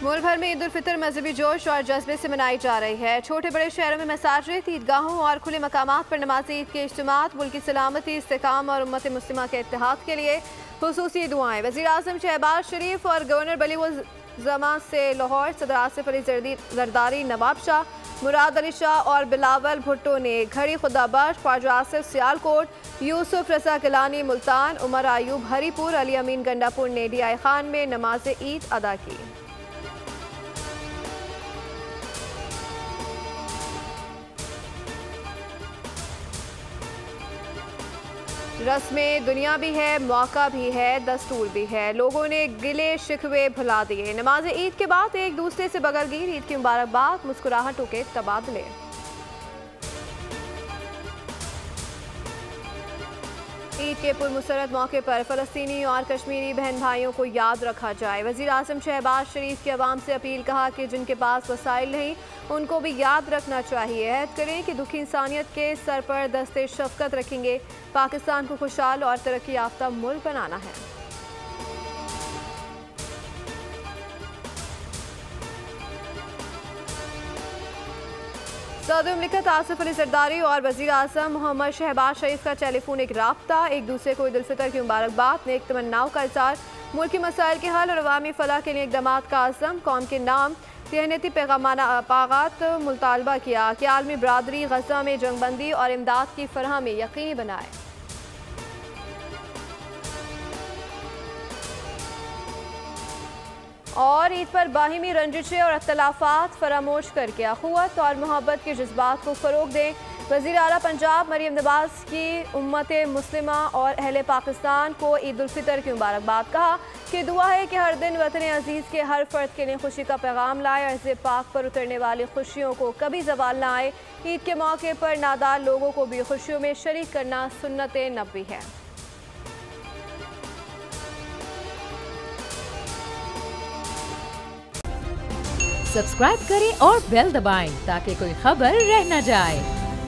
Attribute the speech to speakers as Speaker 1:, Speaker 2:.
Speaker 1: मुल्क भर में ईद उल फितर मजहबी जोश और जज्बे से मनाई जा रही है। छोटे बड़े शहरों में मसाजिद, ईदगाहों और खुले मकामात पर नमाज ईद के इज्तिमात मुल्क की सलामती, इस्तेकाम और उम्मत मुस्लिमा के इत्तेहाद के लिए खुसूसी दुआएं। वज़ीर आज़म शहबाज शरीफ और गवर्नर बलीगुज़मा से लाहौर, सदर आसिफ अली जरदारी, नवाब शाह, मुराद अली शाह और बिलावल भुट्टो ने घड़ी खुदाबख्श, ख्वाजा आसिफ सियालकोट, यूसुफ रजा गिलानी मुल्तान, उमर आयूब हरीपुर, अली अमीन गंडापुर ने DI खान में नमाज ईद अदा की। रस्में दुनिया भी है, मौका भी है, दस्तूर भी है। लोगों ने गिले शिकवे भुला दिए। नमाज ईद के बाद एक दूसरे से बगलगीर, ईद की मुबारकबाद, मुस्कुराहटों के तबादले। ईद के पुरमसरत मौके पर फ़लस्तीनी और कश्मीरी बहन भाइयों को याद रखा जाए। वज़ीर आज़म शहबाज शरीफ की आवाम से अपील, कहा कि जिनके पास वसाइल नहीं उनको भी याद रखना चाहिए। अहद करें कि दुखी इंसानियत के सर पर दस्ते शफ़क़त रखेंगे। पाकिस्तान को खुशहाल और तरक्की याफ्ता मुल्क बनाना है। सदर मुमलिकत आसिफ अली जरदारी और वज़ीर आज़म मोहम्मद शहबाज शरीफ का टेलीफोनिक राब्ता, एक दूसरे को ईद उल फितर की मुबारकबाद, नेक तमन्नाओं का इज़हार, मुल्क के मसाइल के हल और अवामी फलाह के लिए इक़दामात का अज़्म, कौम के नाम तिहनती पैगामात मुतालबा किया कि आलमी बरादरी गज़ा में जंगबंदी और इमदाद की फराहमी यकीनी बनाए। और ईद पर बाहिमी रंजिशें और अख्तलाफात फरामोश करके अखुवत और मोहब्बत के जज्बात को फ़रोग दें। वज़ीर आला पंजाब मरीम नवाज़ की उम्मत मुस्लिमा और अहले पाकिस्तान को ईद उल फितर की मुबारकबाद, कहा कि दुआ है कि हर दिन वतन अजीज़ के हर फ़र्द के लिए खुशी का पैगाम लाए। अर्ज़ पाक पर उतरने वाली खुशियों को कभी ज़वाल ना आए। ईद के मौके पर नादार लोगों को भी खुशियों में शरीक करना सुन्नत नबवी है।
Speaker 2: सब्सक्राइब करें और बेल दबाएं ताकि कोई खबर रह न जाए।